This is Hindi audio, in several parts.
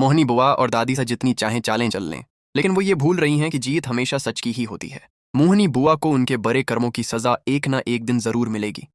मोहनी बुआ और दादी सा जितनी चाहें चालें चल लें, लेकिन वो ये भूल रही हैं कि जीत हमेशा सच की ही होती है। मोहनी बुआ को उनके बड़े कर्मों की सजा एक ना एक दिन जरूर मिलेगी।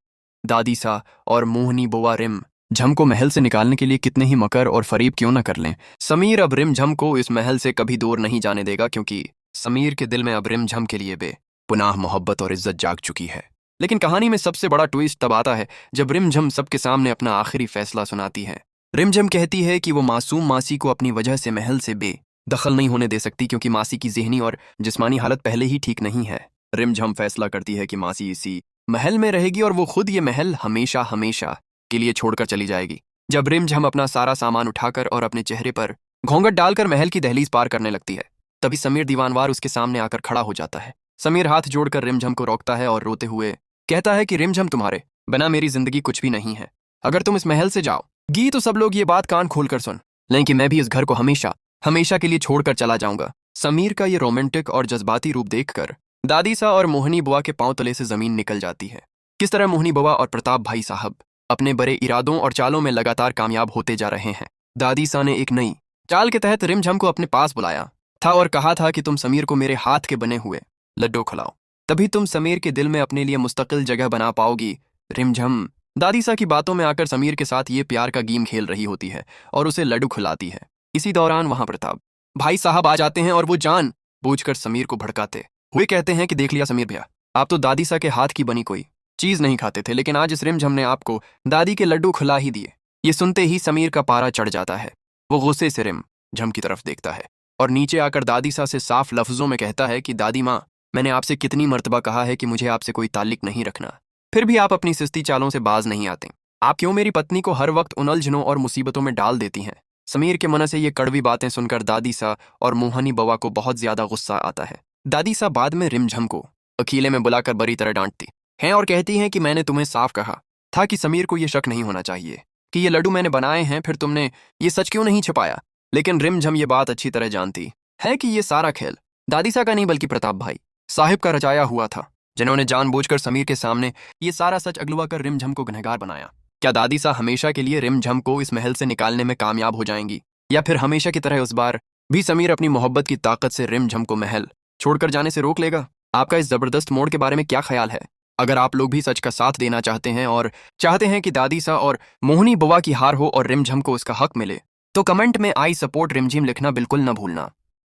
दादी सा और मोहनी बुआ रिम झम को महल से निकालने के लिए कितने ही मकर और फरेब क्यों न कर लें, समीर अब रिम झम को इस महल से कभी दूर नहीं जाने देगा, क्योंकि समीर के दिल में अब रिम झम के लिए पुनः मोहब्बत और इज्जत जाग चुकी है। लेकिन कहानी में सबसे बड़ा ट्विस्ट तब आता है जब रिमझम सबके सामने अपना आखिरी फैसला सुनाती है। रिमझम कहती है कि वो मासूम मासी को अपनी वजह से महल से बेदखल नहीं होने दे सकती, क्योंकि मासी की ज़हनी और जिस्मानी हालत पहले ही ठीक नहीं है। रिमझम फैसला करती है कि मासी इसी महल में रहेगी और वो खुद ये महल हमेशा हमेशा के लिए छोड़कर चली जाएगी। जब रिमझम अपना सारा सामान उठाकर और अपने चेहरे पर घोंघट डालकर महल की दहलीज पार करने लगती है, तभी समीर दीवानवार उसके सामने आकर खड़ा हो जाता है। समीर हाथ जोड़कर रिमझम को रोकता है और रोते हुए कहता है कि रिमझम, तुम्हारे बिना मेरी जिंदगी कुछ भी नहीं है। अगर तुम इस महल से जाओगी तो सब लोग ये बात कान खोलकर सुन लें कि मैं भी इस घर को हमेशा हमेशा के लिए छोड़कर चला जाऊंगा। समीर का ये रोमांटिक और जज्बाती रूप देखकर दादी सा और मोहनी बुआ के पांव तले से जमीन निकल जाती है। किस तरह मोहनी बुआ और प्रताप भाई साहब अपने बड़े इरादों और चालों में लगातार कामयाब होते जा रहे हैं। दादी सा ने एक नई चाल के तहत रिमझम को अपने पास बुलाया था और कहा था कि तुम समीर को मेरे हाथ के बने हुए लड्डू खिलाओ, तभी तुम समीर के दिल में अपने लिए मुस्तकिल जगह बना पाओगी। रिमझम दादी सा की बातों में आकर समीर के साथ ये प्यार का गेम खेल रही होती है और उसे लड्डू खिलाती है। इसी दौरान वहां प्रताप भाई साहब आ जाते हैं और वो जान बूझकर समीर को भड़काते हुए कहते हैं कि देख लिया समीर भैया, आप तो दादी सा के हाथ की बनी कोई चीज नहीं खाते थे, लेकिन आज इस रिमझम ने आपको दादी के लड्डू खिला ही दिए। ये सुनते ही समीर का पारा चढ़ जाता है। वो गुस्से से रिमझम की तरफ देखता है और नीचे आकर दादी सा से साफ लफ्जों में कहता है कि दादी माँ, मैंने आपसे कितनी मर्तबा कहा है कि मुझे आपसे कोई ताल्लुक नहीं रखना, फिर भी आप अपनी सिस्ती चालों से बाज नहीं आते। आप क्यों मेरी पत्नी को हर वक्त उलझनों और मुसीबतों में डाल देती हैं। समीर के मन से ये कड़वी बातें सुनकर दादी सा और मोहनी बुआ को बहुत ज्यादा गुस्सा आता है। दादी सा बाद में रिमझम को अकेले में बुलाकर बड़ी तरह डांटती हैं और कहती हैं कि मैंने तुम्हें साफ कहा था कि समीर को ये शक नहीं होना चाहिए कि ये लड्डू मैंने बनाए हैं, फिर तुमने ये सच क्यों नहीं छिपाया। लेकिन रिमझम ये बात अच्छी तरह जानती है कि ये सारा खेल दादी सा का नहीं बल्कि प्रताप भाई साहिब का रचाया हुआ था, जिन्होंने जानबूझकर समीर के सामने ये सारा सच अगलवा कर रिमझम को गुनहगार बनाया। क्या दादी सा हमेशा के लिए रिमझम को इस महल से निकालने में कामयाब हो जाएंगी, या फिर हमेशा की तरह उस बार भी समीर अपनी मोहब्बत की ताकत से रिमझम को महल छोड़कर जाने से रोक लेगा। आपका इस जबरदस्त मोड़ के बारे में क्या ख्याल है? अगर आप लोग भी सच का साथ देना चाहते हैं और चाहते हैं कि दादी सा और मोहनी बुआ की हार हो और रिमझम को उसका हक मिले, तो कमेंट में आई सपोर्ट रिमझिम लिखना बिल्कुल न भूलना।